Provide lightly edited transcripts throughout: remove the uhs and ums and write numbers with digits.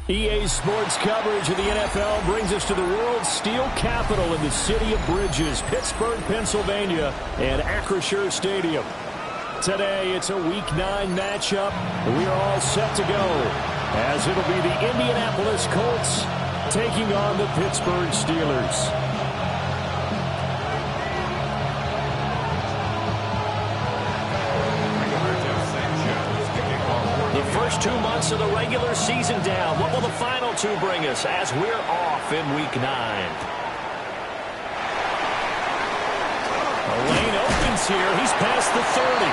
EA Sports coverage of the NFL brings us to the world's steel capital in the city of Bridges, Pittsburgh, Pennsylvania, and Acrisure Stadium. Today, it's a Week 9 matchup, and we are all set to go, as it'll be the Indianapolis Colts taking on the Pittsburgh Steelers. The first 2 months of the regular season down. What will the final 2 bring us as we're off in Week 9? A lane opens here. He's past the 30.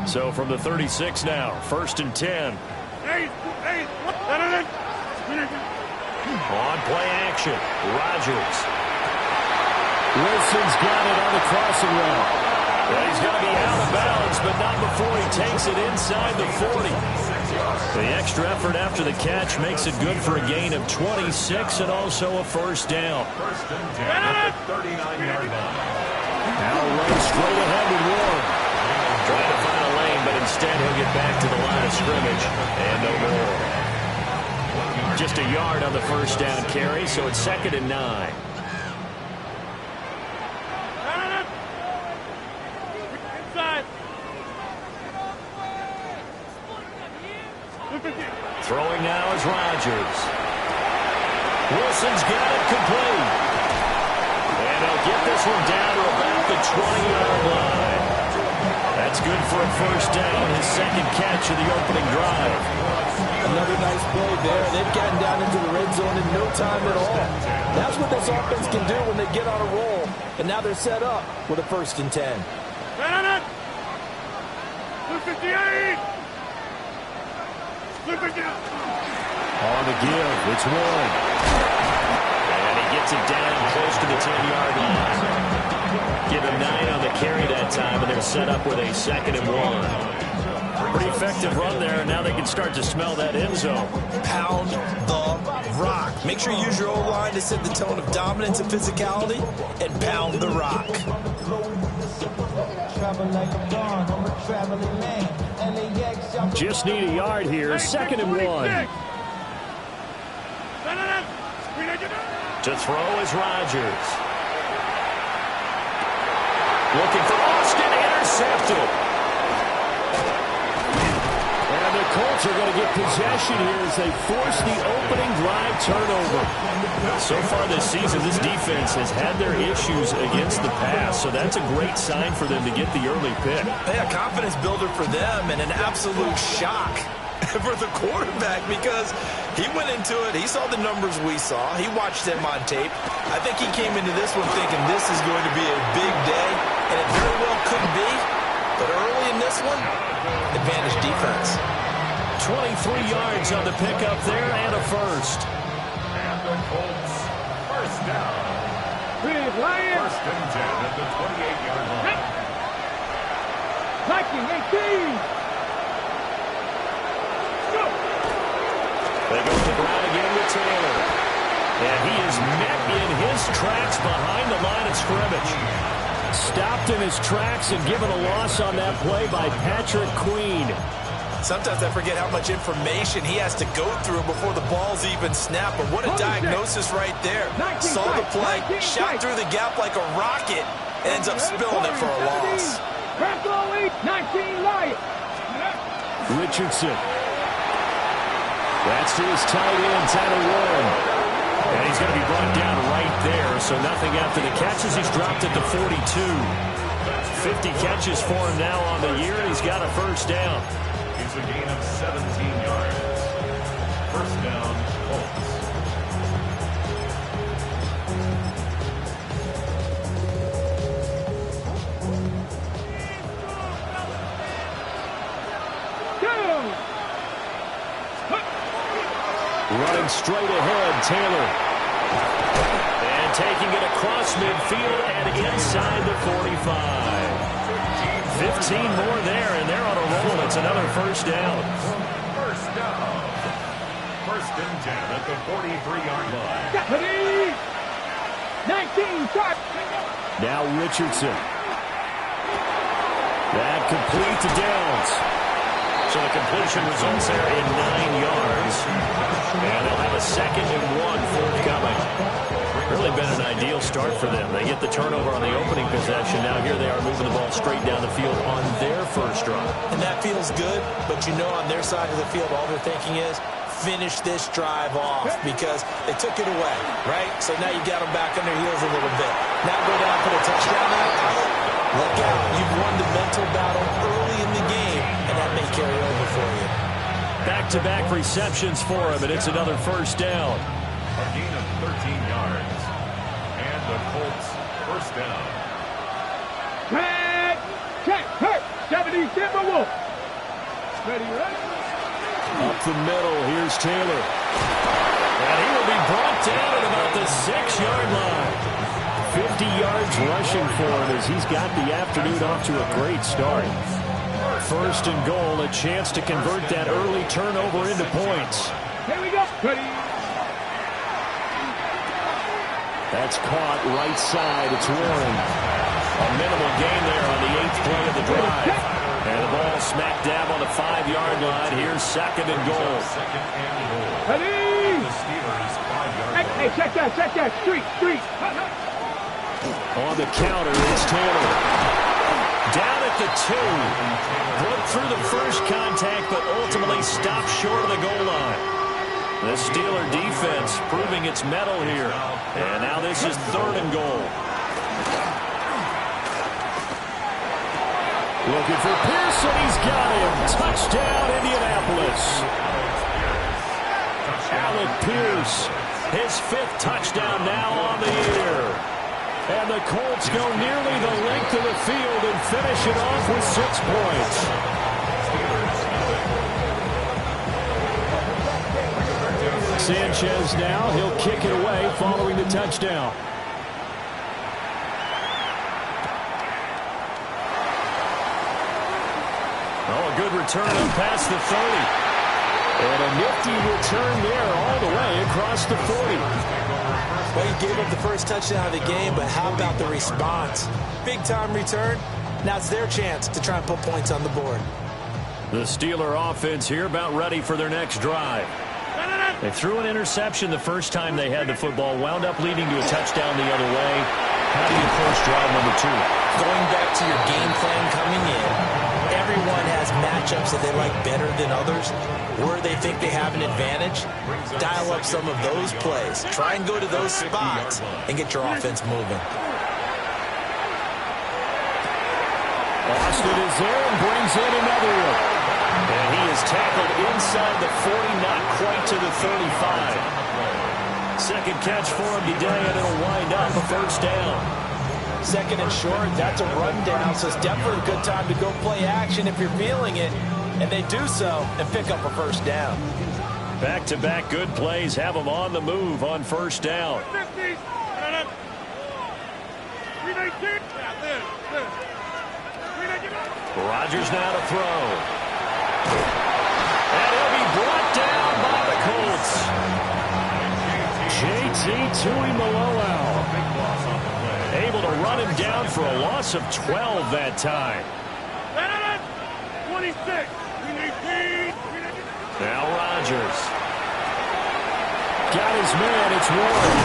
So from the 36 now, 1st and 10. On play action, Rodgers. Wilson's got it on the crossing route. Well, he's going to be out of bounds, but not before he takes it inside the 40. The extra effort after the catch makes it good for a gain of 26 and also a first down. Now runs straight ahead with Ward. Trying to find a lane, but instead he'll get back to the line of scrimmage and no more. Just a yard on the first down carry, so it's 2nd and 9. Throwing now is Rodgers. Wilson's got it complete. And he'll get this one down to about the 20-yard line. That's good for a first down, his 2nd catch of the opening drive. Another nice play there. They've gotten down into the red zone in no time at all. That's what this offense can do when they get on a roll. And now they're set up with a 1st and 10. On the give, it's Ward. And he gets it down close to the 10-yard line. Give him 9 on the carry that time, and they're set up with a 2nd and 1. Pretty effective run there, and now they can start to smell that end zone. Pound the rock. Make sure you use your O-line to set the tone of dominance and physicality, and pound the rock. Just need a yard here, 2nd and 1. To throw is Rodgers. Looking for Austin, intercepted. And the Colts are going to get possession here as they force the opening drive turnover. So far this season, this defense has had their issues against the pass, so that's a great sign for them to get the early pick. A confidence builder for them and an absolute shock for the quarterback because he went into it, he saw the numbers we saw, he watched them on tape. I think he came into this one thinking this is going to be a big day, and it very well could be, but early in this one, advantage defense. 23 yards on the pickup there and a first. And the Colts, first down. Big Lions. 1st and 10 at the 28-yard line. Viking 18. They go to the ground again with Taylor. And he is met in his tracks behind the line of scrimmage. Stopped in his tracks and given a loss on that play by Patrick Queen. Sometimes I forget how much information he has to go through before the ball's even snapped. But what a diagnosis right there. Saw the play, shot through the gap like a rocket, ends up spilling it for a loss. 19 Lions. Richardson. That's to his tight end, Tyler Warren. And he's going to be brought down right there, so nothing after the catches. He's dropped at the 42. 50 catches for him now on the year, and he's got a first down. It's a gain of 17 yards. First down, Colts. Running straight ahead, Taylor. And taking it across midfield and inside the 45. 15 more there, and they're on a roll. It's another first down. First down. First and 10 at the 43-yard line. 19, start. Now Richardson. That complete to Downs. So the completion results there in 9 yards. And they'll have a 2nd and 1 forthcoming. Really been an ideal start for them. They get the turnover on the opening possession. Now here they are moving the ball straight down the field on their first drive. And that feels good, but you know on their side of the field all they're thinking is finish this drive off because they took it away, right? So now you got them back on their heels a little bit. Now go down for the touchdown. Look out. You've won the mental battle early in the game, and that may carry over for you. Back-to-back receptions for him, and it's another first down. A gain of 13 yards. And the Colts first down. Check, hurt. 70 Timberwolf. Ready, ready. Up the middle, here's Taylor. And he will be brought down at about the 6-yard line. 50 yards rushing for him as he's got the afternoon off to a great start. First and goal, a chance to convert that early turnover into points. Here we go. Ready. That's caught right side. It's Warren. A minimal gain there on the 8th play of the drive. And the ball smack dab on the 5-yard line. Here's 2nd and goal. Ready. Hey, check that. Street. On the counter, it's Taylor. Down at the 2. Broke through the first contact, but ultimately stopped short of the goal line. The Steeler defense proving its mettle here. And now this is 3rd and goal. Looking for Pearson. He's got him. Touchdown, Indianapolis. Alec Pierce, his 5th touchdown now on the year. And the Colts go nearly the length of the field and finish it off with 6 points. Sanchez now, he'll kick it away following the touchdown. Oh, a good return up past the 30. And a nifty return there all the way across the 40. Well, he gave up the first touchdown of the game, but how about the response? Big-time return. Now it's their chance to try and put points on the board. The Steeler offense here about ready for their next drive. They threw an interception the first time they had the football, wound up leading to a touchdown the other way. How do you approach drive number 2? Going back to your game plan coming in, everyone has matchups that they like better than others. Where they think they have an advantage, dial up some of those plays. Try and go to those spots and get your offense moving. Austin is there and brings in another one. And he is tackled inside the 40, not quite to the 35. Second catch for him today, and it'll wind up a first down. 2nd and short, that's a rundown, so it's definitely a good time to go play action if you're feeling it. And they do so and pick up a first down. Back-to-back good plays have them on the move on first down. Rodgers now to throw. And he'll be brought down by the Colts. JT Tuimoloau able to run him down for a loss of 12 that time. 26. Now Rodgers. Got his man, it's Warren.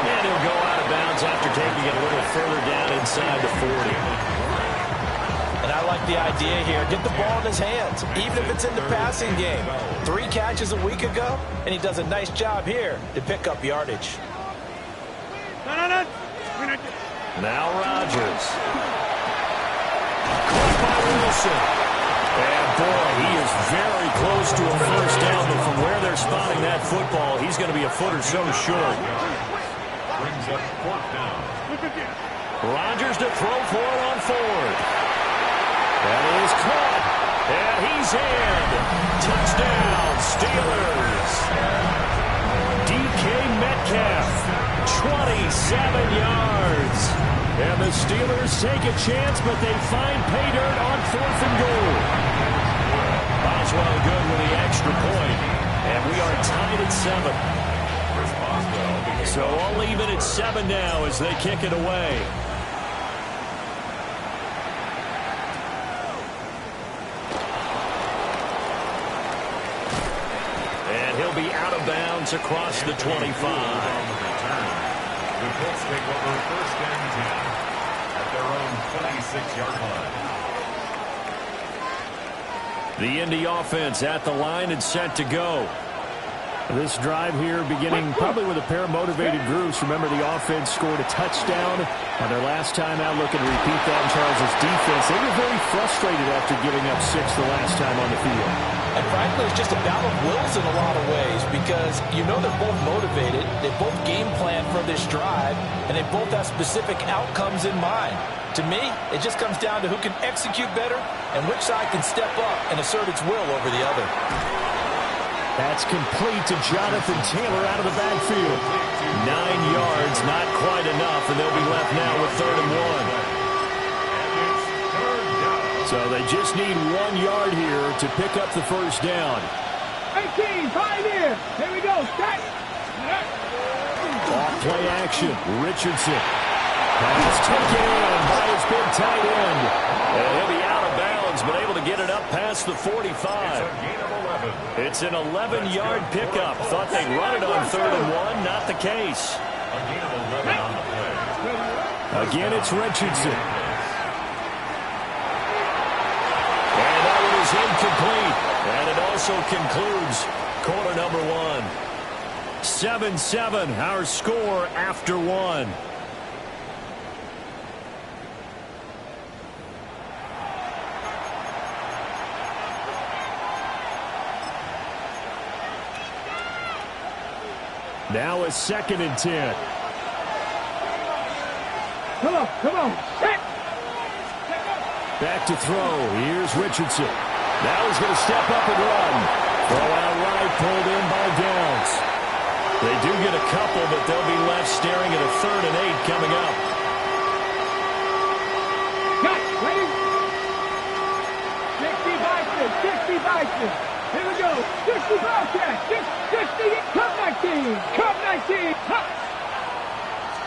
And he'll go out of bounds after taking it a little further down inside the 40. And I like the idea here. Get the ball in his hands, even if it's in the passing game. 3 catches a week ago, and he does a nice job here to pick up yardage. Now Rodgers. Caught by Wilson. And boy, he is very close to a first down, but from where they're spotting that football, he's going to be a foot or so short. Brings up 4th down. Rodgers to throw for it on 4th. That is caught. And he's in. Touchdown, Steelers. DK Metcalf, 27 yards. And the Steelers take a chance, but they find pay dirt on 4th and goal. Boswell good with the extra point. And we are tied at 7. So all even at 7 now as they kick it away. And he'll be out of bounds across the 25. The Colts take over 1st and 10 at their own 36-yard line. The Indy offense at the line and set to go. This drive here beginning probably with a pair of motivated groups. Remember, the offense scored a touchdown on their last time out. Looking to repeat that in Charles' defense. They were very frustrated after giving up 6 the last time on the field. And frankly, it's just a battle of wills in a lot of ways because you know they're both motivated. They both game plan for this drive, and they both have specific outcomes in mind. To me, it just comes down to who can execute better and which side can step up and assert its will over the other. That's complete to Jonathan Taylor out of the backfield. 9 yards, not quite enough, and they'll be left now with 3rd and 1. So they just need 1 yard here to pick up the first down. 18, 5 here. Here we go. Set. Off play action. Richardson. Pass taken in by his big tight end. And he'll be out of bounds, but able to get it up past the 45. It's an 11-yard pickup. Thought they'd run it on 3rd and 1. Not the case. A gain of 11 on the play. Again, it's Richardson. And that one is incomplete. And it also concludes quarter number 1. 7-7, our score after 1. Now a 2nd and 10. Come on, come on. Set. Back to throw. Here's Richardson. Now he's going to step up and run. Throw out right, pulled in by Downs. They do get a couple, but they'll be left staring at a 3rd and 8 coming up. Cut. Ready? 60 Bison. Here we go. 60 Bobcats. 60. Come 19. Come 19. Cut.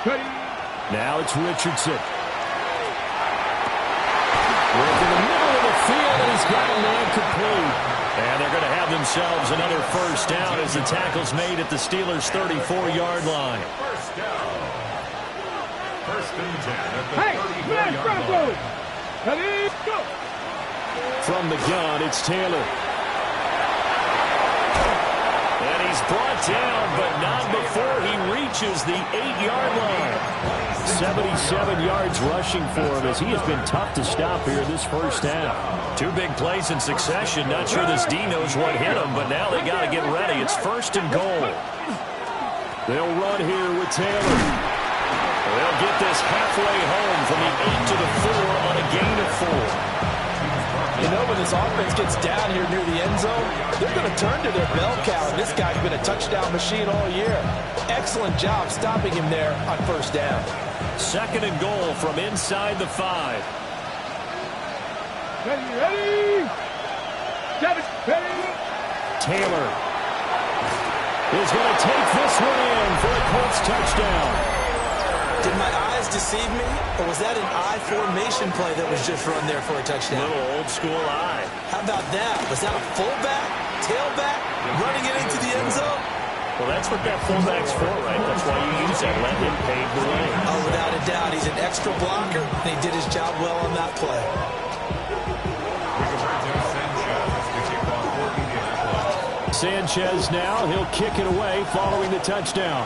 Ready? Now it's Richardson. Work in the middle of the field, and he's got a man complete. And they're going to have themselves another first down as the tackle's made at the Steelers' 34-yard line. First down. 1st and 10 at the Hey, 34-yard line. Ready? Go. From the gun, it's Taylor. And he's brought down, but not before he reaches the 8-yard line. 77 yards rushing for him as he has been tough to stop here this first half. 2 big plays in succession. Not sure this D knows what hit him, but now they got to get ready. It's 1st and goal. They'll run here with Taylor. They'll get this halfway home from the 8 to the 4 on a gain of 4. You know, when this offense gets down here near the end zone, they're going to turn to their bell cow, and this guy's been a touchdown machine all year. Excellent job stopping him there on 1st down. 2nd and goal from inside the 5. Ready? 7. Ready? Taylor is going to take this one in for a Colts touchdown. Did my eyes deceive me, or was that an I formation play that was just run there for a touchdown? Little old school eye. How about that? Was that a fullback, tailback, running it into the end zone? Well, that's what that fullback's for, right? That's why you use that. Let him pave the way. Oh, without a doubt. He's an extra blocker, and he did his job well on that play. Sanchez now, he'll kick it away following the touchdown.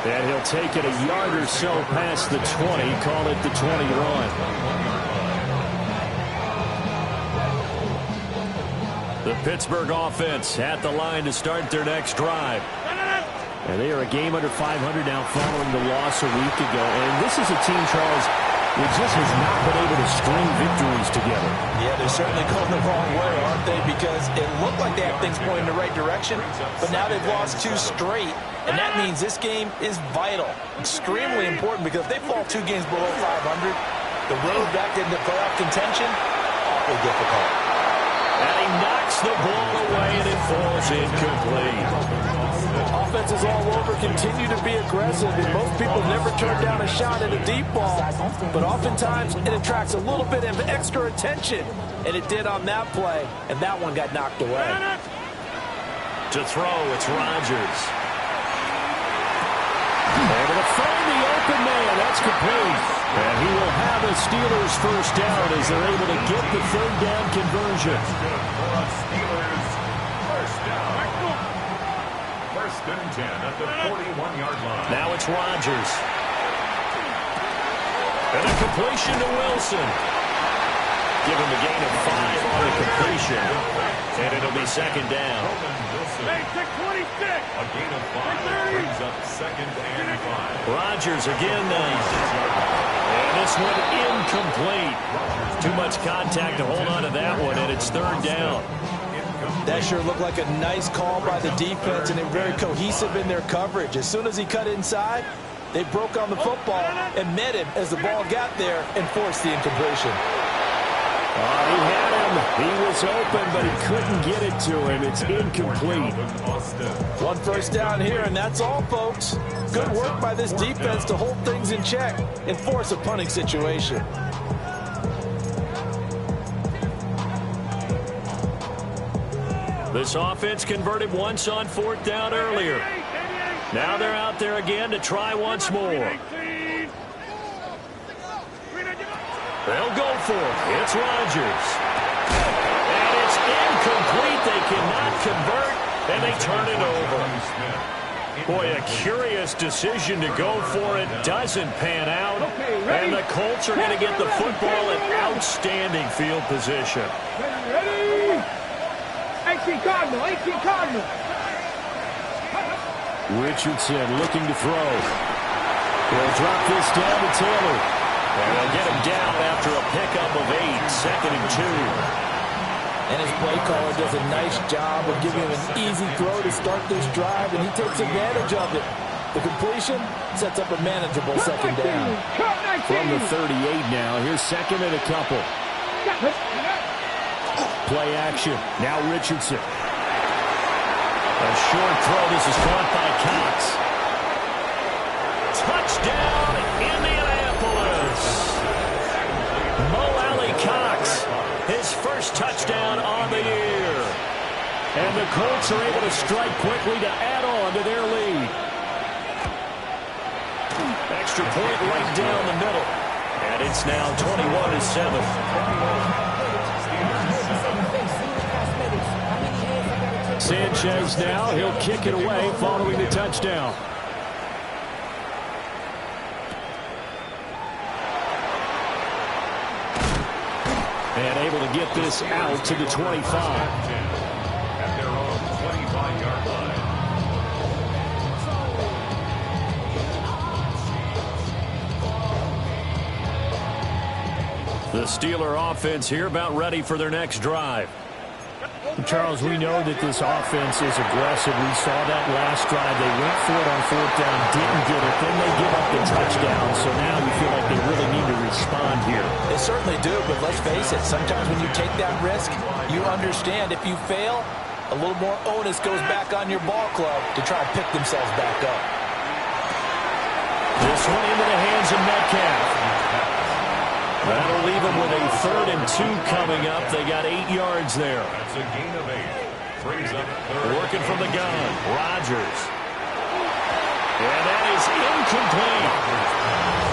And he'll take it a yard or so past the 20, call it the 21. The Pittsburgh offense at the line to start their next drive. And they are a game under 500 now following the loss a week ago. And this is a team, Charles, that just has not been able to string victories together. Yeah, they're certainly going the wrong way, aren't they? Because it looked like they have things pointing in the right direction, but now they've lost 2 straight. And that means this game is vital, extremely important, because if they fall 2 games below 500, The road back into playoff contention, awfully difficult. And he knocks the ball away, and it falls incomplete. Offenses all over continue to be aggressive, and most people never turn down a shot at a deep ball. But oftentimes, it attracts a little bit of extra attention, and it did on that play, and that one got knocked away. To throw, it's Rodgers. Able to find the open man. That's complete. And he will have a Steelers first down as they're able to get the third down conversion. Steelers first down. First and 10 at the 41-yard line. Now it's Rodgers. And a completion to Wilson. Give him a gain of 5 on the completion. And it'll be second down. A gain of 5 brings up second and 5. Rodgers again. And this one incomplete. Too much contact to hold on to that one, and it's third down. That sure looked like a nice call by the defense, and they're very cohesive in their coverage. As soon as he cut inside, they broke on the football and met him as the ball got there and forced the incompletion. He had him. He was open, but he couldn't get it to him. It's incomplete. One first down here, and that's all, folks. Good work by this defense to hold things in check and force a punting situation. This offense converted once on fourth down earlier. Now they're out there again to try once more. They'll go for it. It's Rodgers. And it's incomplete. They cannot convert, and they turn it over. Boy, a curious decision to go for it. Doesn't pan out. And the Colts are going to get the football in outstanding field position. Ready? 18 Cardinal, 18 Cardinal. Richardson looking to throw. He'll drop this down to Taylor. And they'll get him down after a pickup of 8, second and 2. And his play caller does a nice job of giving him an easy throw to start this drive, and he takes advantage of it. The completion sets up a manageable second down. From the 38 now, here's second and a couple. Play action. Now Richardson. A short throw. This is caught by Cox. Touchdown, Indianapolis. Mo Alley Cox, his first touchdown on the year. And the Colts are able to strike quickly to add on to their lead. Extra point right down the middle. And it's now 21-7. Sanchez now, he'll kick it away following the touchdown. And able to get this out to the 25. At their own 25-yard line. The Steeler offense here about ready for their next drive. Charles, we know that this offense is aggressive. We saw that last drive. They went for it on fourth down, didn't get it. Then they give up the touchdown. So now we feel like they really need to respond here. They certainly do, but let's face it. Sometimes when you take that risk, you understand if you fail, a little more onus goes back on your ball club to try and pick themselves back up. This one into the hands of Metcalf. That'll leave them with a 3rd and 2 coming up. They got 8 yards there. That's a gain of 8. Brings up third. Working from the gun, Rodgers. And that is incomplete.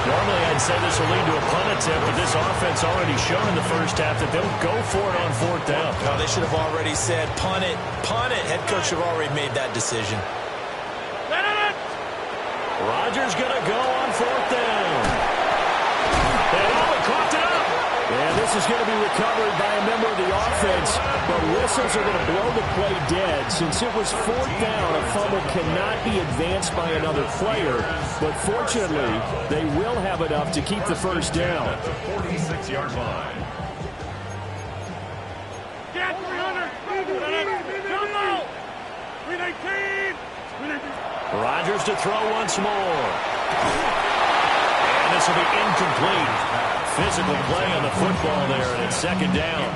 Normally I'd say this will lead to a punt attempt, but this offense already shown in the first half that they'll go for it on fourth down. No, they should have already said punt it, punt it. Head coach should have already made that decision. Rodgers going to go on fourth down. And caught it up. And this is going to be recovered by a member of the offense, but whistles are going to blow the play dead. Since it was fourth down, a fumble cannot be advanced by another player, but fortunately, they will have enough to keep the first down. At the 46-yard line. Get 300. Rodgers to throw once more. And this will be incomplete. physical play on the football there, and it's second down.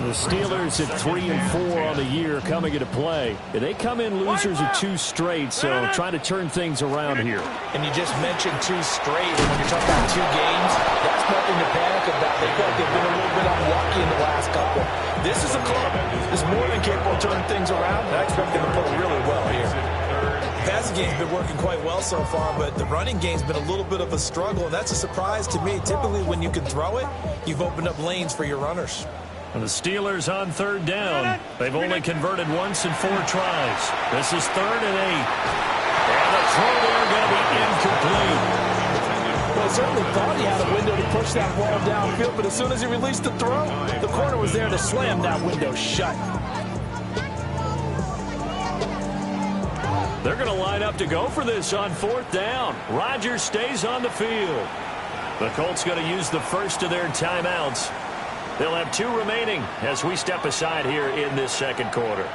The Steelers at 3-4 on the year coming into play. They come in losers of 2 straight, so trying to turn things around here. And you just mentioned 2 straight, and when you're talking about 2 games, that's nothing to panic about. They feel like they've been a little bit unlucky in the last couple. This is a club that's more than capable of turning things around, and I expect them to play really well here. The passing game's been working quite well so far, but the running game's been a little bit of a struggle, and that's a surprise to me. Typically, when you can throw it, you've opened up lanes for your runners. And the Steelers on third down. They've only converted once in 4 tries. This is 3rd and 8. And the throw there going to be incomplete. Well, he certainly thought he had a window to push that ball downfield, but as soon as he released the throw, the corner was there to slam that window shut. They're going to line up to go for this on 4th down. Rodgers stays on the field. The Colts going to use the first of their timeouts. They'll have 2 remaining as we step aside here in this second quarter.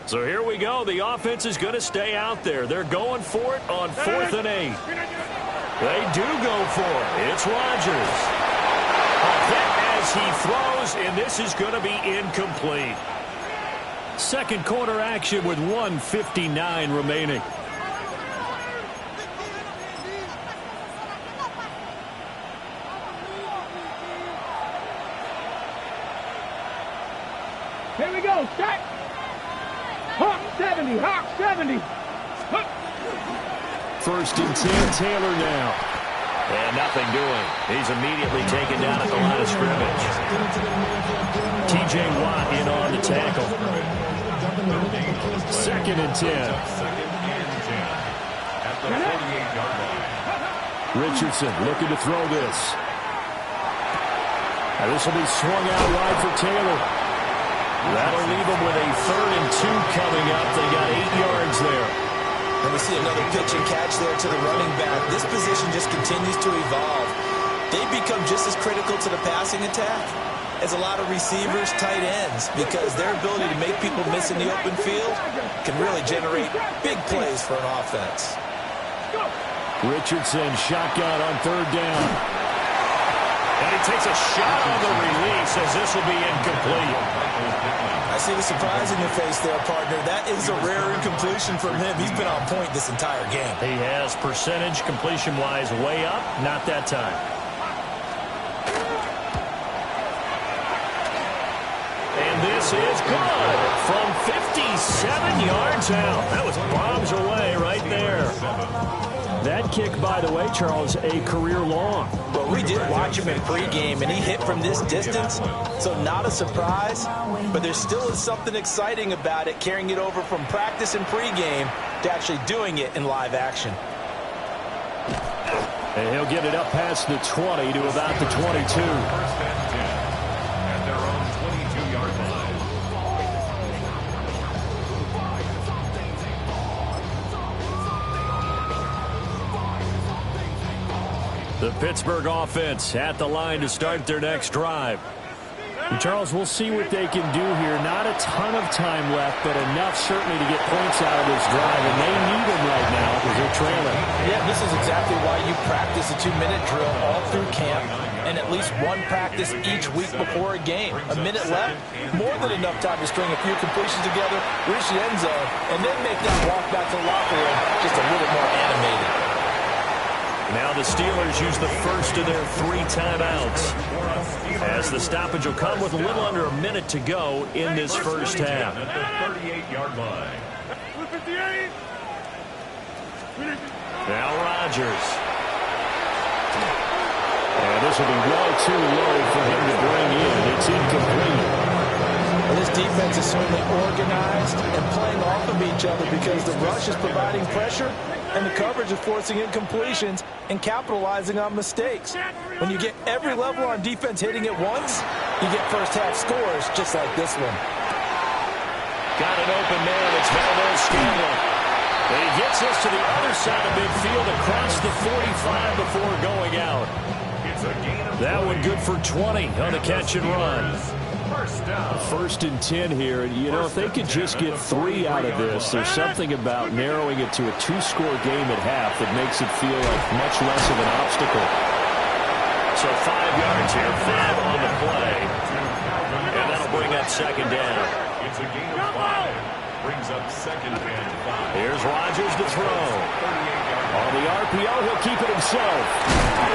So here we go. The offense is going to stay out there. They're going for it on 4th and 8. They do go for it. It's Rodgers. A hit as he throws, and this is going to be incomplete. Second quarter action with 1:59 remaining. Here we go, shot. Hawk 70, Hawk 70. Hawk. 1st and 10, Taylor now. And nothing doing. He's immediately taken down at the line of scrimmage. T.J. Watt in on the tackle. 2nd and 10. At the 48-yard line. Richardson looking to throw this. Now this will be swung out wide for Taylor. That'll leave them with a 3rd and 2 coming up. They got 8 yards there. And we see another pitch and catch there to the running back. This position just continues to evolve. They become just as critical to the passing attack as a lot of receivers, tight ends, because their ability to make people miss in the open field can really generate big plays for an offense. Richardson shotgun on 3rd down. And he takes a shot on the release as this will be incomplete. I see the surprise in your face there, partner. That is a rare incompletion from him. He's been on point this entire game. He has percentage completion-wise way up, not that time. And this is good from 57 yards out. That was bombs away right there. That kick, by the way, Charles, a career long. Well, we did watch him in pregame, and he hit from this distance, so not a surprise. But there still is something exciting about it, carrying it over from practice and pregame to actually doing it in live action. And he'll get it up past the 20 to about the 22. 1st and 10 at their own 22-yard line. The Pittsburgh offense at the line to start their next drive. And Charles, we'll see what they can do here. Not a ton of time left, but enough certainly to get points out of this drive. And they need them right now because they're trailing. Yeah, this is exactly why you practice a 2-minute drill all through camp and at least one practice each week before a game. A minute left, more than enough time to string a few completions together, reach the end zone, and then make that walk back to the locker room just a little more animated. Now the Steelers use the first of their 3 timeouts, as the stoppage will come with a little under a minute to go in this first half. At the 38-yard line. Now Rodgers. And this will be well too low for him to bring in. It's incomplete. Well, this defense is certainly organized and playing off of each other because the rush is providing pressure and the coverage is forcing incompletions and capitalizing on mistakes. When you get every level on defense hitting at once, you get first-half scores just like this one. Got an open man. It's Valdez Scantling. And he gets us to the other side of midfield across the 45 before going out. That one good for 20 on the catch and run. First and 10 here, and you know, if they could just get 3 out of this, there's something about narrowing it to a 2-score game at half that makes it feel like much less of an obstacle. So 5 yards here, 5 on the play, and that'll bring up second down. It's a gain of 5. Brings up second and 5. Here's Rodgers to throw. On the RPO, he'll keep it himself.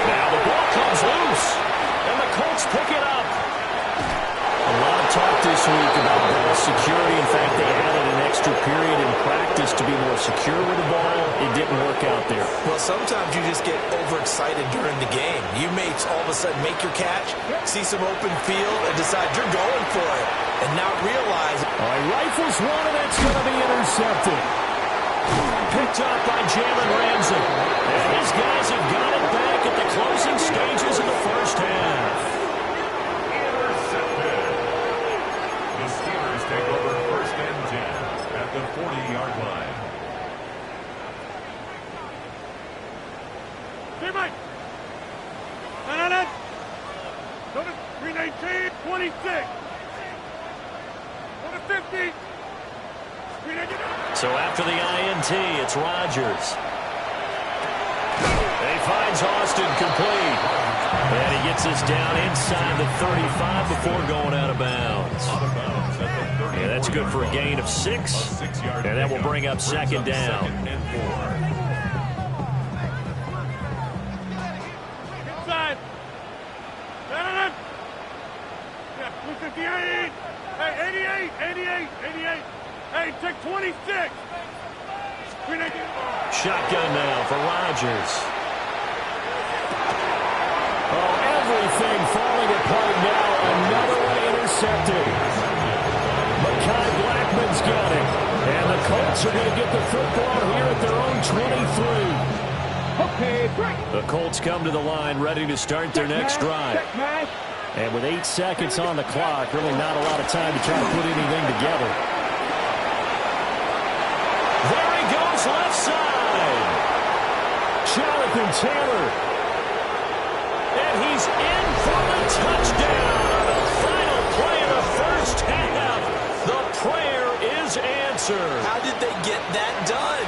Now the ball comes loose, and the Colts pick it up. A lot of talk this week about ball security. In fact, they added an extra period in practice to be more secure with the ball. It didn't work out there. Well, sometimes you just get overexcited during the game. You may all of a sudden make your catch, see some open field, and decide you're going for it, and not realize. All right, rifles one, and it's going to be intercepted. Picked up by Jalen Ramsey. And his guys have got it back at the closing stages of the first half. Intercepted. The Steelers take over first and 10 at the 40-yard line. Teammate! Go to 319, 26. Go to 50. So after the INT, it's Rodgers. He finds Austin complete. And he gets us down inside the 35 before going out of bounds. Yeah, that's good for a gain of 6. And that will bring up second down. Inside. Yeah, 258. Hey, 88. Hey, take 26. Shotgun now for Rodgers. Oh, everything falling apart now. Another one intercepted. Mekhi Blackman's got it. And the Colts are going to get the football here at their own 23. Okay, break. The Colts come to the line ready to start their next drive. And with 8 seconds on the clock, really not a lot of time to try to put anything together. There he goes, left side. Jonathan Taylor. And he's in for the touchdown. The final play of the first half. The prayer is answered. How did they get that done?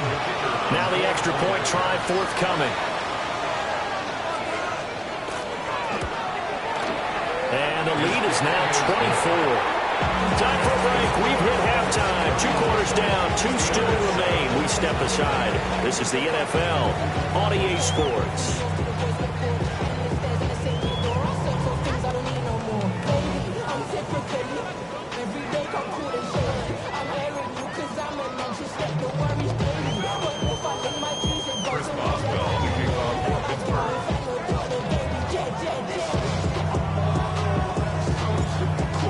Now the extra point try forthcoming. And the lead is now 24. Time for a break. We've hit halftime. 2 quarters down. 2 still remain. We step aside. This is the NFL on EA Sports.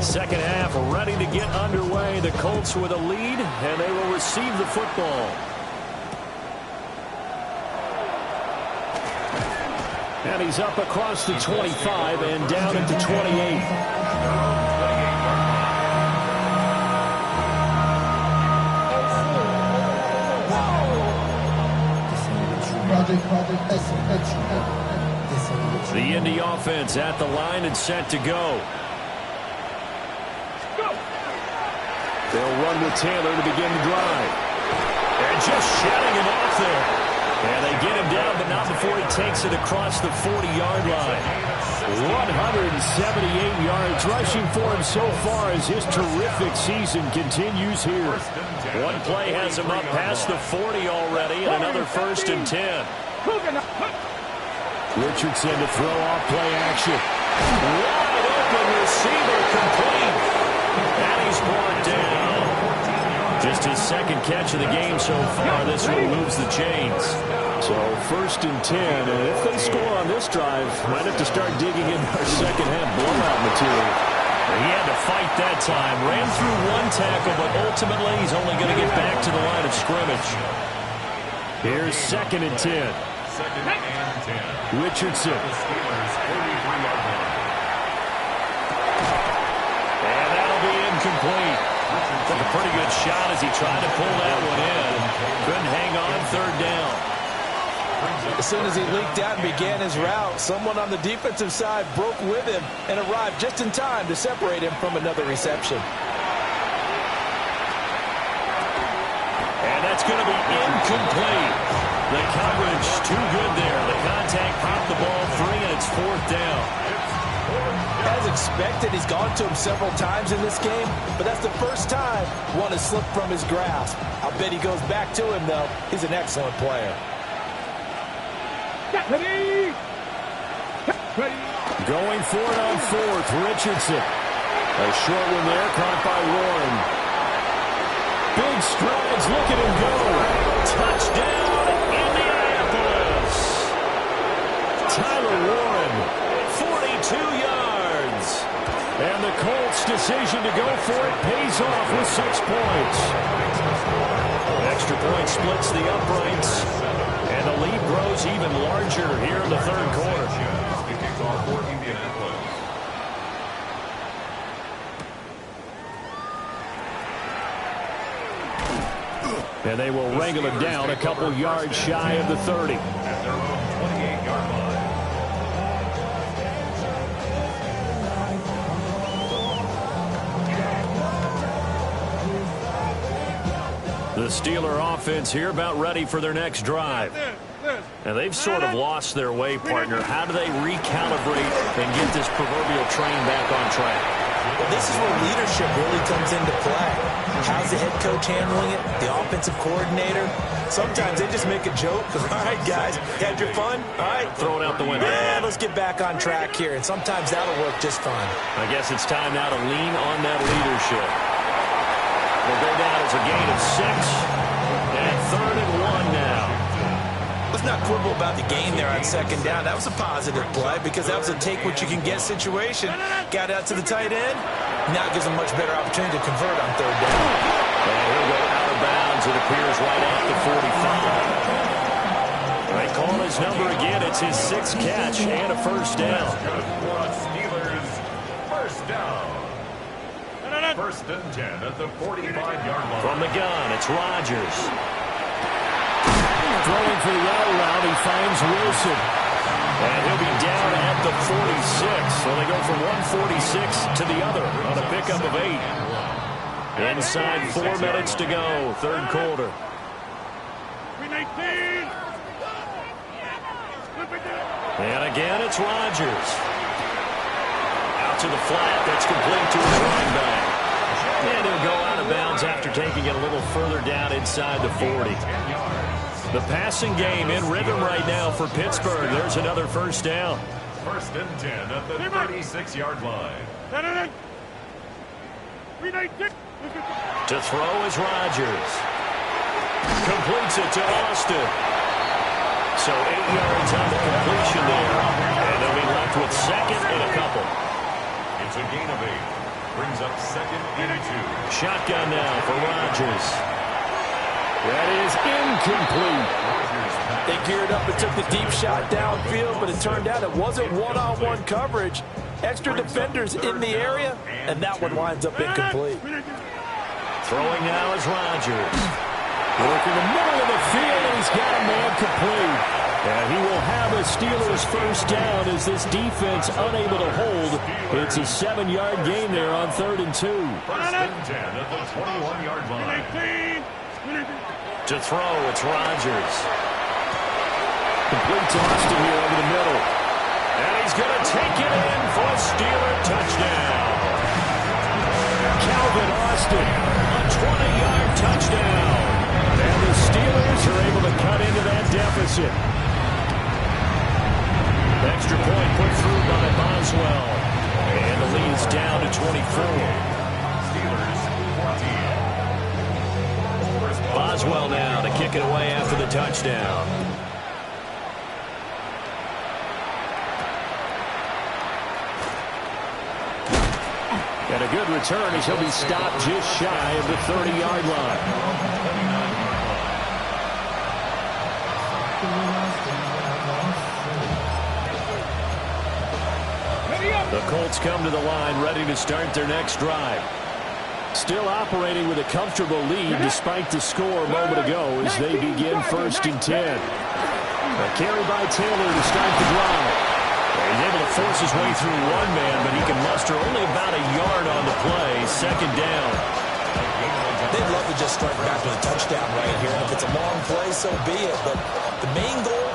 Second half ready to get underway. The Colts with a lead, and they will receive the football. And he's up across the 25 and down at the 28. The Indy offense at the line and set to go. They'll run with Taylor to begin the drive. And just shutting him off there. And they get him down, but not before he takes it across the 40-yard line. 178 yards rushing for him so far as his terrific season continues here. One play has him up past the 40 already, and another first and 10. Richardson to throw off play action. Wide open receiver complete. And he's brought down. Just his second catch of the game so far. This one moves the chains. So first and 10. And if they score on this drive, might have to start digging in our second half blowout material. He had to fight that time. Ran through one tackle, but ultimately he's only going to get back to the line of scrimmage. Here's second and 10. Second and 10. Richardson. The Steelers 43-yard line. And that'll be incomplete. Took a pretty good shot as he tried to pull that one in. Couldn't hang on, third down. As soon as he leaked out and began his route, someone on the defensive side broke with him and arrived just in time to separate him from another reception. And that's going to be incomplete. The coverage too good there. The contact popped the ball free, and it's fourth down. As expected, he's gone to him several times in this game, but that's the first time one has slipped from his grasp. I'll bet he goes back to him, though. He's an excellent player. Going for it on fourth, Richardson. A short one there, caught by Warren. Big strides, look at him go. Touchdown, Indianapolis. Tyler Warren, 42 yards. and the Colts' decision to go for it pays off with 6 points. An extra point splits the uprights, and the lead grows even larger here in the third quarter. And they will wrangle it down a couple yards shy of the 30. At their own 28-yard line. The Steeler offense here about ready for their next drive. And they've sort of lost their way, partner. How do they recalibrate and get this proverbial train back on track? Well, this is where leadership really comes into play. How's the head coach handling it? The offensive coordinator? Sometimes they just make a joke. All right, guys, had your fun? All right. Throw it out the window. Yeah, let's get back on track here. And sometimes that'll work just fine. I guess it's time now to lean on that leadership. We'll go down as a gain of 6. And 3rd and 1 now. Let's not quibble about the gain there on 2nd down. That was a positive play because that was a take-what-you-can-get situation. Got out to the tight end. Now it gives them much better opportunity to convert on 3rd down. And he'll go out of bounds, it appears, right at the 45. They call his number again. It's his 6th catch and a first down. Good for us, Steelers. First down. 1st and 10 at the 45-yard line. From the gun, it's Rodgers. Throwing for the out route, he finds Wilson. And he'll be down at the 46. So they go from 146 to the other on a pickup of 8. Inside 4 minutes to go, 3rd quarter. And again, it's Rodgers. Out to the flat, that's complete to his running back. And he'll go out of bounds after taking it a little further down inside the 40. The passing game in rhythm right now for Pittsburgh. There's another first down. 1st and 10 at the 36-yard line. To throw is Rodgers. Completes it to Austin. So 8 yards on the completion there. And they'll be left with 2nd and a couple. It's a gain of 8. Brings up 2nd and 2. Shotgun now for Rodgers. That is incomplete. They geared up and took the deep shot downfield, but it turned out it wasn't one-on-one coverage. Extra defenders in the area, and that one winds up incomplete. Throwing now is Rodgers. Work in the middle of the field, and he's got a man complete. And he will have a Steelers first down as this defense unable to hold. It's a 7-yard gain there on 3rd and 2. 1st and 10 at the 21-yard line. To throw, it's Rodgers. Complete to Austin here over the middle. And he's going to take it in for a Steeler touchdown. Calvin Austin, A 20-yard touchdown. and the Steelers are able to cut into that deficit. Extra point put through by Boswell. And the lead is down to 24. Steelers 14. Boswell now to kick it away after the touchdown. And a good return as he'll be stopped just shy of the 30-yard line. The Colts come to the line ready to start their next drive. Still operating with a comfortable lead despite the score a moment ago as they begin 1st and 10. A carry by Taylor to start the drive. He's able to force his way through one man, but he can muster only about a yard on the play. 2nd down. They'd love to just start back with a touchdown right here. And if it's a long play, so be it. But the main goal,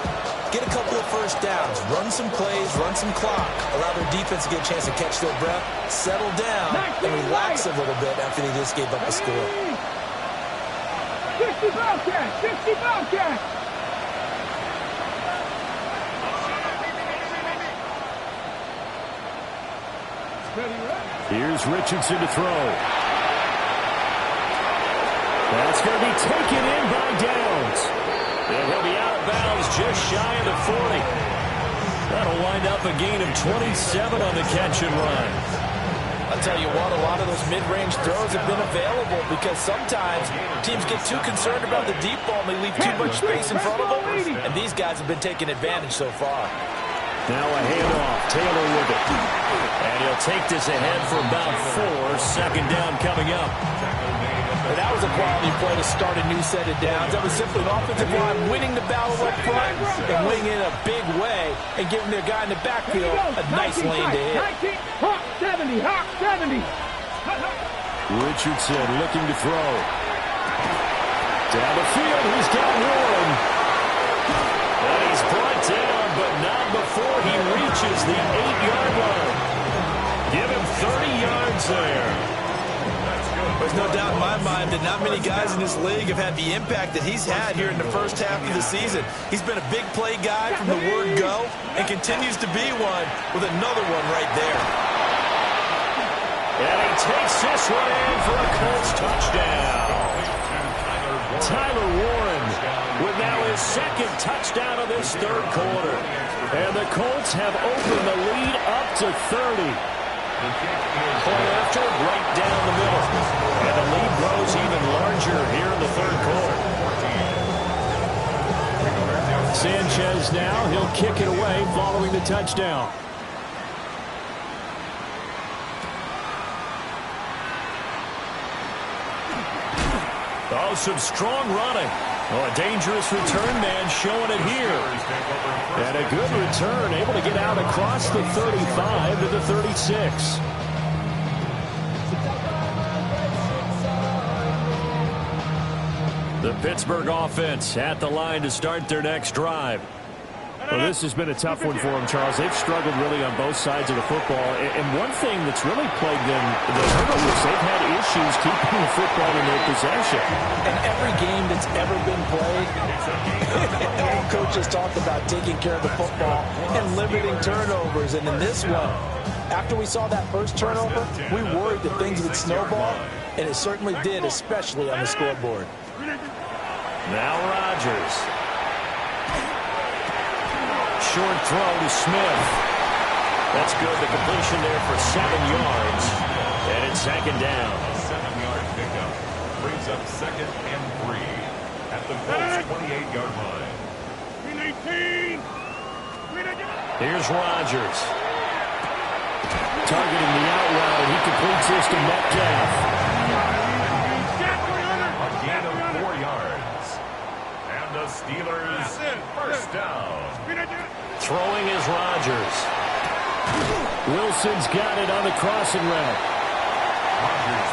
get a couple of 1st downs, run some plays, run some clock, allow their defense to get a chance to catch their breath, settle down, and relax a little bit after they just gave up a score. 60 Bobcats! 60 Bobcats! Here's Richardson to throw. That's going to be taken in by Downs. And he'll be out of bounds just shy of the 40. That'll wind up a gain of 27 on the catch and run. I'll tell you what, a lot of those mid-range throws have been available because sometimes teams get too concerned about the deep ball and they leave too much space in front of them. And these guys have been taking advantage so far. Now a handoff. Taylor with it. And he'll take this ahead for about 4. 2nd down coming up. And that was a quality play to start a new set of downs. That was simply an offensive line winning the battle up front and winning in a big way and giving their guy in the backfield a nice lane to hit. Hawk 70, Hawk 70. Richardson looking to throw. Down the field, he's got Warren. And he's brought down, but not before he reaches the 8-yard line. Give him 30 yards there. There's no doubt in my mind that not many guys in this league have had the impact that he's had here in the first half of the season. He's been a big play guy from the word go and continues to be one with another one right there. And he takes this one in for a Colts touchdown. Tyler Warren with now his 2nd touchdown of this 3rd quarter. And the Colts have opened the lead up to 30. Point after, right down the middle. And the lead grows even larger here in the 3rd quarter. Sanchez now, he'll kick it away following the touchdown. Oh, some strong running. Oh, a dangerous return man showing it here. And a good return, able to get out across the 35 to the 36. The Pittsburgh offense at the line to start their next drive. Well, this has been a tough one for them, Charles. They've struggled really on both sides of the football. And one thing that's really plagued them, the turnovers, they've had issues keeping the football in their possession. And every game that's ever been played, all coaches talked about taking care of the football and limiting turnovers. And in this one, after we saw that first turnover, we worried that things would snowball, and it certainly did, especially on the scoreboard. Now Rodgers. Short throw to Smith. That's good. The completion there for 7 yards. And it's 2nd down. 7-yard pickup brings up 2nd and 3 at the Colts 28-yard line. Here's Rodgers. Targeting the out route, and he completes this to Metcalf. A gain of 4 yards. And the Steelers 1st down. Throwing is Rodgers. Wilson's got it on the crossing route.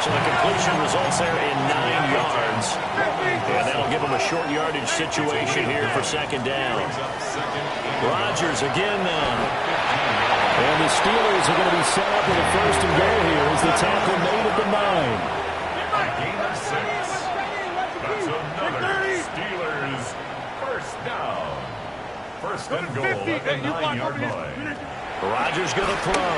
So the completion results there in 9 yards. And that'll give him a short yardage situation here for 2nd down. Rodgers again now. And the Steelers are going to be set up with a 1st and goal here as the tackle made at the 9. A gain of 6. That's another Steelers 1st down. 1st and goal at the 9-yard line. Rodgers going to throw.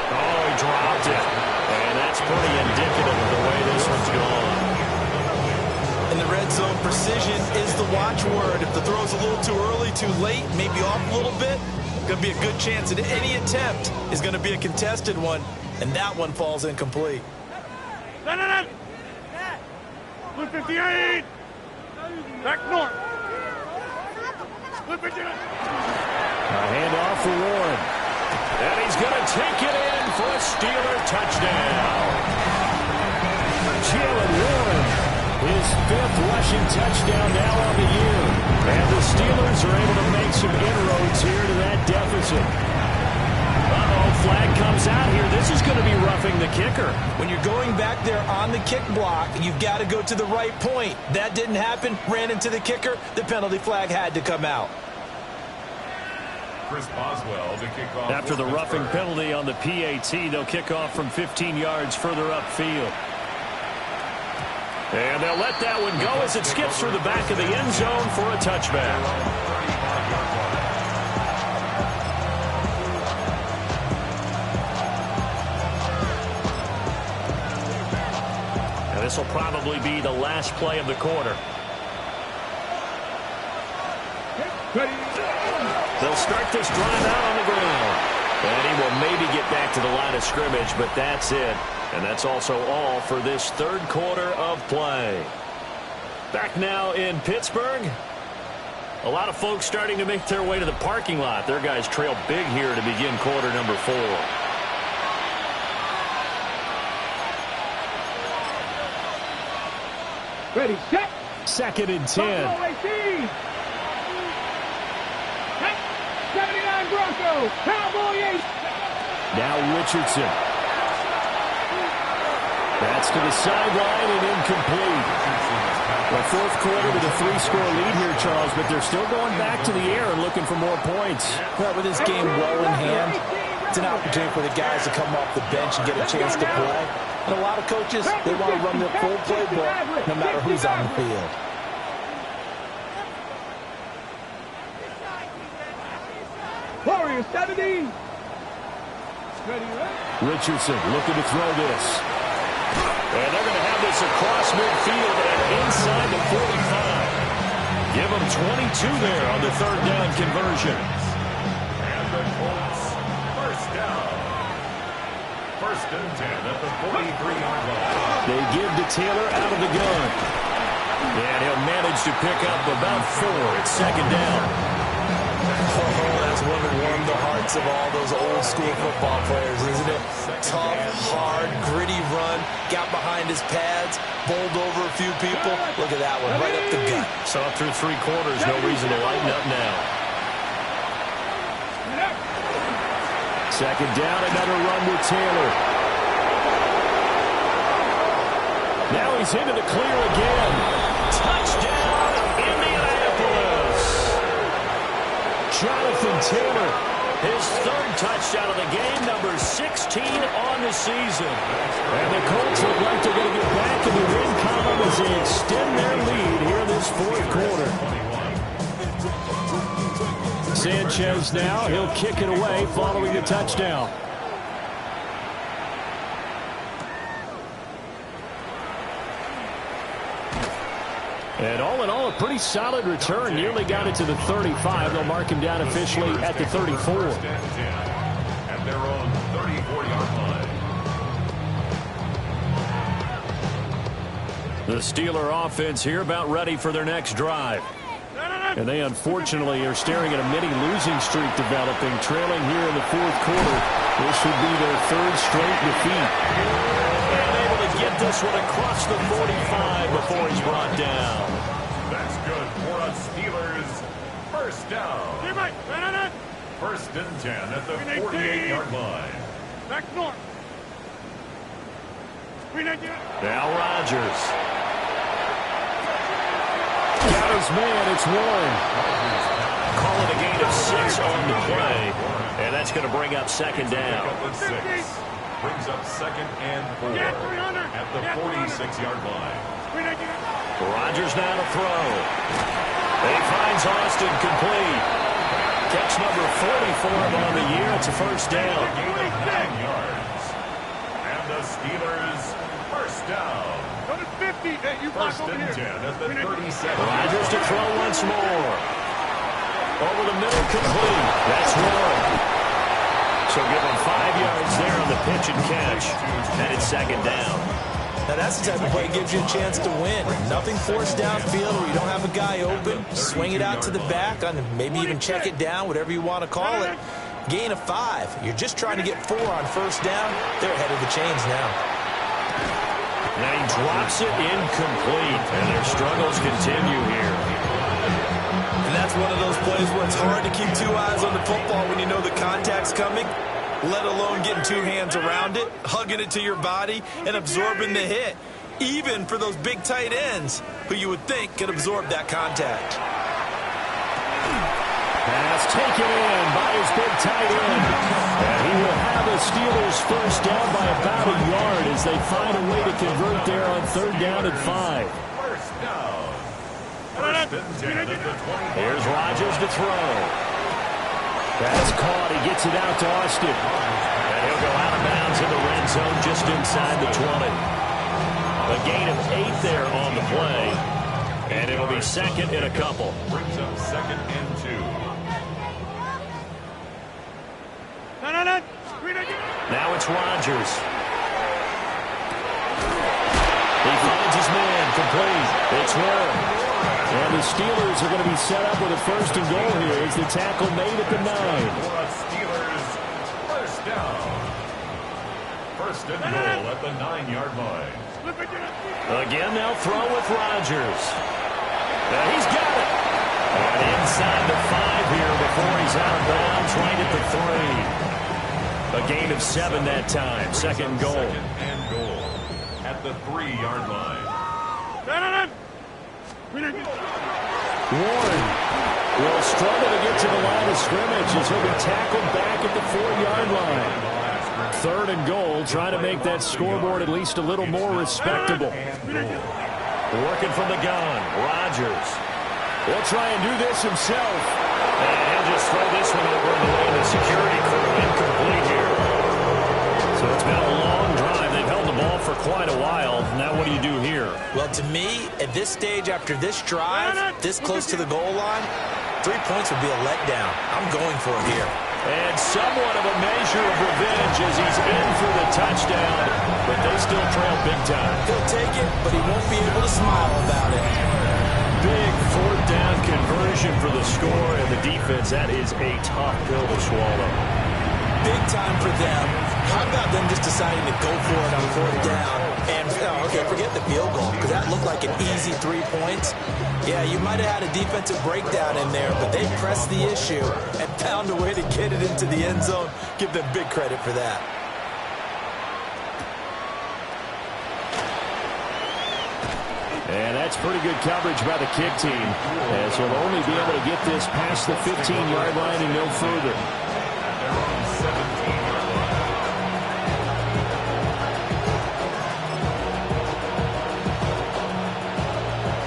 Oh, he dropped it. And that's pretty indicative of the way this one's gone. In the red zone, precision is the watchword. If the throw's a little too early, too late, maybe off a little bit, going to be a good chance that any attempt is going to be a contested one, and that one falls incomplete. 58. Back north. A handoff for Warren. And he's going to take it in for a Steeler touchdown. his 5th rushing touchdown now on the year. And the Steelers are able to make some inroads here to that deficit. Flag comes out here. This is going to be roughing the kicker. When you're going back there on the kick block, you've got to go to the right point. That didn't happen. Ran into the kicker. The penalty flag had to come out. Chris Boswell to kick off. After the roughing penalty on the PAT, they'll kick off from 15 yards further upfield. And they'll let that one go as it skips through the back of the end zone for a touchback. This will probably be the last play of the quarter. They'll start this drive out on the ground. And he will maybe get back to the line of scrimmage, but that's it. And that's also all for this third quarter of play. Back now in Pittsburgh. A lot of folks starting to make their way to the parking lot. Their guys trail big here to begin quarter number 4. Ready, set. 2nd and 10. 79 Broncos. Cowboy 8. Now Richardson. That's to the sideline and incomplete. The 4th quarter with a 3-score lead here, Charles, but they're still going back to the air and looking for more points. Well, with this game well in hand, it's an opportunity for the guys to come off the bench and get a chance to play. And a lot of coaches, they want to run their full playbook no matter who's on the field. Warriors 70. Richardson looking to throw this. And they're going to have this across midfield and inside the 45. Give them 22 there on the 3rd down conversion. And the Colts, first down. 1st and 10 at the 43-yard line. They give to Taylor out of the gun. And he'll manage to pick up about 4 at 2nd down. Oh, that's one to warm the hearts of all those old-school football players, isn't it? Tough, hard, gritty run, got behind his pads, bowled over a few people. Look at that one, right up the gut. So through 3 quarters, no reason to lighten up now. 2nd down, another run with Taylor. Now he's into the clear again. Touchdown, Indianapolis. Jonathan Taylor, his 3rd touchdown of the game, number 16 on the season. And the Colts look like they're going to get back in the win column as they extend their lead here in this 4th quarter. Sanchez now, he'll kick it away following the touchdown. And all in all, a pretty solid return. Nearly got it to the 35. They'll mark him down officially at the 34. At their own 34-yard line. The Steeler offense here about ready for their next drive. And they unfortunately are staring at a mini losing streak developing, trailing here in the 4th quarter. This would be their 3rd straight defeat. And able to get this one across the 45 before he's brought down. That's good for us Steelers. First down. 1st and 10 at the 48-yard line. Back north. Now Rodgers. Got his man, it's Warren. Call it a gain of 6 on the play. And that's going to bring up 2nd down. Brings up 2nd and 4 at the 46-yard line. Rodgers now to throw. He finds Austin complete. Catch number 44 on the year. It's a 1st down. Gain of 9 yards. And the Steelers first down. 1st and 10 at the 37. Rodgers to throw once more. Over the middle, complete. That's one. So give him 5 yards there on the pitch and catch. And it's 2nd down. Now that's the type of play that gives you a chance to win. Nothing forced downfield where you don't have a guy open. Swing it out to the back, maybe even check it down, whatever you want to call it. Gain of 5. You're just trying to get 4 on 1st down. They're ahead of the chains now. Now he drops it incomplete, and their struggles continue here. And that's one of those plays where it's hard to keep two eyes on the football when you know the contact's coming, let alone getting two hands around it, hugging it to your body, and absorbing the hit, even for those big tight ends who you would think could absorb that contact. Pass taken in by his big tight end. And he will have the Steelers first down by about a yard as they find a way to convert there on 3rd down and 5. First down. First and 10 at the 20. Here's Rodgers to throw. Pass caught. He gets it out to Austin. And he'll go out of bounds in the red zone just inside the 20. A gain of 8 there on the play. And it'll be 2nd and a couple. Brings up 2nd and 2. Now it's Rodgers. He finds his man, complete. It's Warren. And the Steelers are going to be set up with a 1st and goal here as the tackle made at the 9. Steelers first down. 1st and goal at the 9-yard line. Again, they'll throw with Rodgers. And he's got it. And inside the 5 here before he's out of bounds, right at the 3. A gain of 7 that time. 2nd and goal. 2nd and goal at the 3-yard line. Warren will struggle to get to the line of scrimmage as he'll be tackled back at the 4-yard line. 3rd and goal, trying to make that scoreboard at least a little more respectable. Working from the gun, Rodgers. He'll try and do this himself. And he'll just throw this one over in the lane of security crew. Incomplete here. So it's been a long drive. They've held the ball for quite a while. Now what do you do here? Well, to me, at this stage after this drive, this close to the goal line, 3 points would be a letdown. I'm going for it here. And somewhat of a measure of revenge as he's in for the touchdown. But they still trail big time. He'll take it, but he won't be able to smile about it. Big 4th down conversion for the score, and the defense, that is a tough pill to swallow. Big time for them. How about them just deciding to go for it on 4th down? And, okay, forget the field goal, because that looked like an easy 3 points. Yeah, you might have had a defensive breakdown in there, but they pressed the issue and found a way to get it into the end zone. Give them big credit for that. And that's pretty good coverage by the kick team, as he'll only be able to get this past the 15-yard line and no further.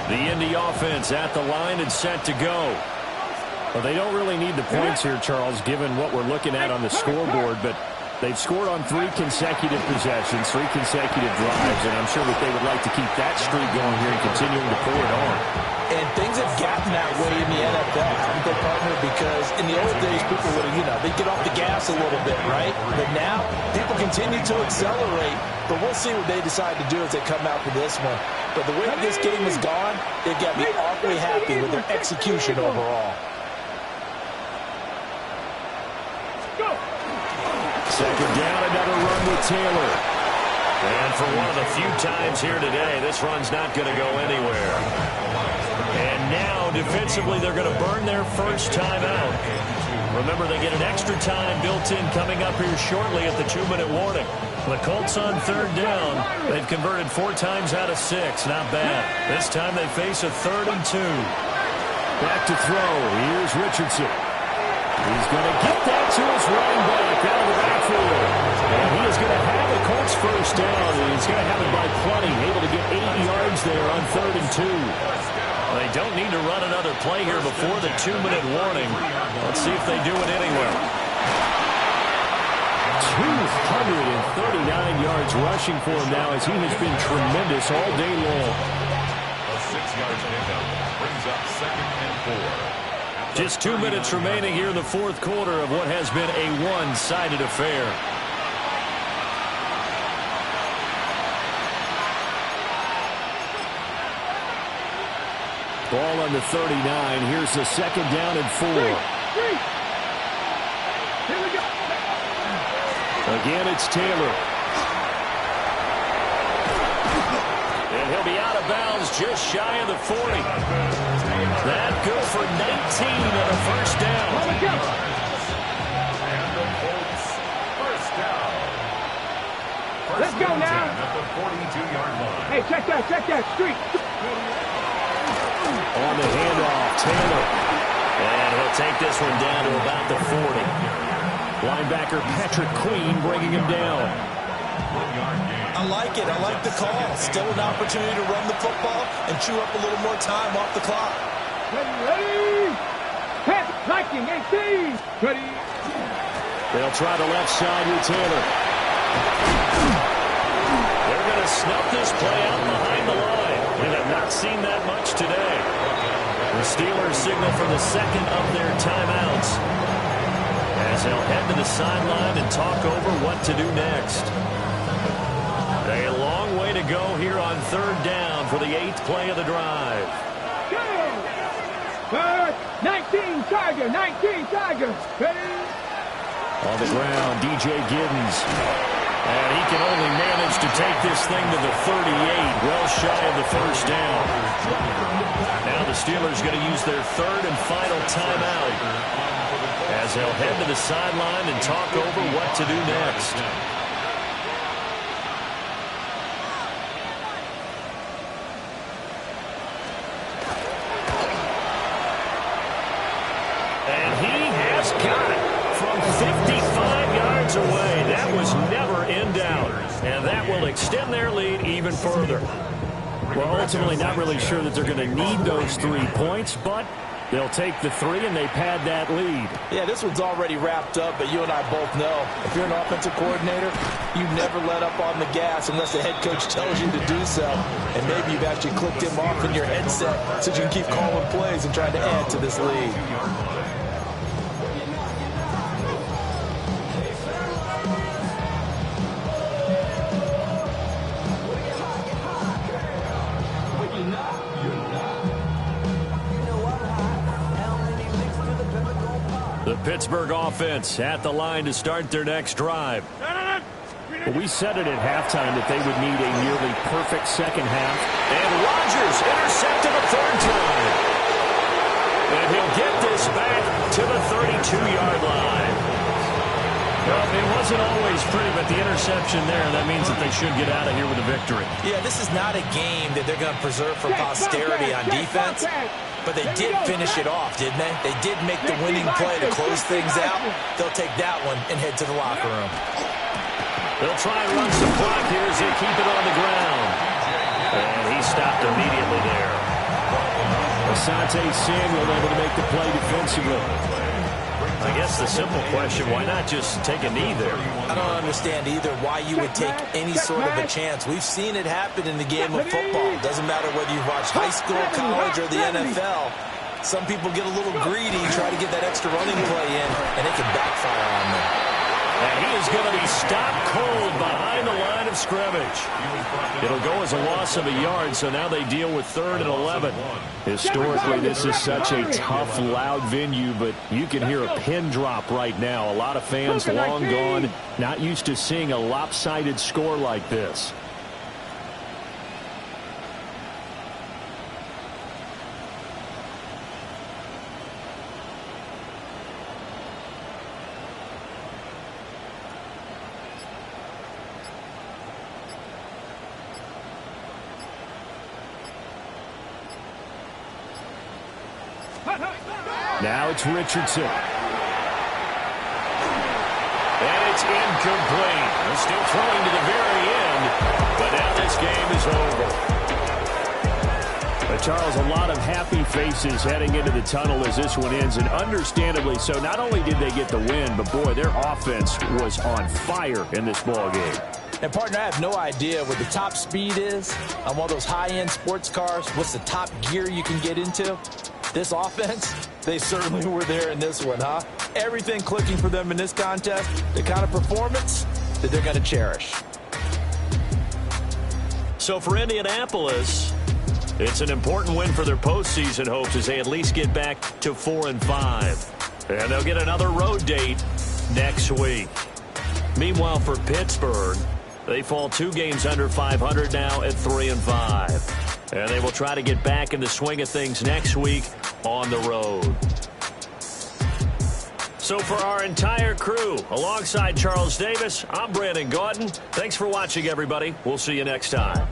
The Indy offense at the line and set to go. Well, they don't really need the points here, Charles, given what we're looking at on the scoreboard, but they've scored on 3 consecutive possessions, 3 consecutive drives, and I'm sure that they would like to keep that streak going here and continuing to pour it on. And things have gotten that way in the NFL, haven't they, partner? Because in the old days, people would have, they'd get off the gas a little bit, right? But now, people continue to accelerate, but we'll see what they decide to do as they come out for this one. But the way this game has gone, they've got to be awfully happy with their execution overall. 2nd down, another run with Taylor. And for one of the few times here today, this run's not going to go anywhere. And now, defensively, they're going to burn their first time out. Remember, they get an extra time built in coming up here shortly at the 2-minute warning. The Colts on 3rd down. They've converted 4 times out of 6. Not bad. This time they face a 3rd and 2. Back to throw. Here's Richardson. He's going to get that to his running back out of the backfield. And he is going to have the Colts first down. And he's going to have it by plenty. Able to get 8 yards there on 3rd and 2. They don't need to run another play here before the 2-minute warning. Let's see if they do it anyway. 239 yards rushing for him now as he has been tremendous all day long. A 6-yard pickup brings up 2nd and 4. Just 2 minutes remaining here in the 4th quarter of what has been a one-sided affair. Ball on the 39. Here's the 2nd down and 4. Here we go. Again, it's Taylor. be out of bounds just shy of the 40. That good for 19 and a first down. And the Colts, first down. Let's go now. At the 42-yard line. Hey, check that, street. On the handoff, Taylor. And he'll take this one down to about the 40. Linebacker Patrick Queen bringing him down. 1 yard gain. I like it. I like the call. Still an opportunity to run the football and chew up a little more time off the clock. Ready. Hit. Liking 18. Ready. They'll try the left side with Taylor. They're going to snuff this play out behind the line. We have not seen that much today. The Steelers signal for the second of their timeouts as they'll head to the sideline and talk over what to do next. A long way to go here on third down for the 8th play of the drive. Go. 19 Tiger. Ready. On the ground, DJ Giddens. And he can only manage to take this thing to the 38, well shy of the first down. Now the Steelers going to use their third and final timeout as they'll head to the sideline and talk over what to do next. And he has got it from 55 yards away. That was never in doubt. And that will extend their lead even further. Well, ultimately not really sure that they're going to need those 3 points, but they'll take the 3 and they pad that lead. Yeah, this one's already wrapped up, but you and I both know if you're an offensive coordinator, you never let up on the gas unless the head coach tells you to do so. And maybe you've actually clicked him off in your headset so you can keep calling plays and trying to add to this lead. The Pittsburgh offense at the line to start their next drive. Well, we said it at halftime that they would need a nearly perfect second half. And Rodgers intercepted a third time. And he'll get this back to the 32-yard line. Well, it wasn't always pretty, but the interception there, that means that they should get out of here with a victory. Yeah, this is not a game that they're going to preserve for posterity on defense. But they did finish it off, didn't they? They did make the winning play to close things out. They'll take that one and head to the locker room. They'll try and run some clock here as they keep it on the ground. And he stopped immediately there. Asante Samuel able to make the play defensively. I guess the simple question, why not just take a knee there? I don't understand either why you would take any sort of a chance. We've seen it happen in the game of football. It doesn't matter whether you watch high school, college, or the NFL. Some people get a little greedy, try to get that extra running play in, and it can backfire on them. And he is going to be stopped cold behind the line of scrimmage. It'll go as a loss of a yard, so now they deal with 3rd and 11. Historically, this is such a tough, loud venue, but you can hear a pin drop right now. A lot of fans long gone, not used to seeing a lopsided score like this. Now it's Richardson. And it's incomplete. They're still throwing to the very end, but now this game is over. But Charles, a lot of happy faces heading into the tunnel as this one ends, and understandably so. Not only did they get the win, but boy, their offense was on fire in this ball game. And, partner, I have no idea what the top speed is on one of those high-end sports cars. What's the top gear you can get into? This offense, they certainly were there in this one, huh? Everything clicking for them in this contest, the kind of performance that they're going to cherish. So for Indianapolis, it's an important win for their postseason hopes as they at least get back to 4-5. And they'll get another road date next week. Meanwhile, for Pittsburgh, They fall 2 games under 500 now at 3-5. And they will try to get back in the swing of things next week on the road. So for our entire crew, alongside Charles Davis, I'm Brandon Gaudin. Thanks for watching, everybody. We'll see you next time.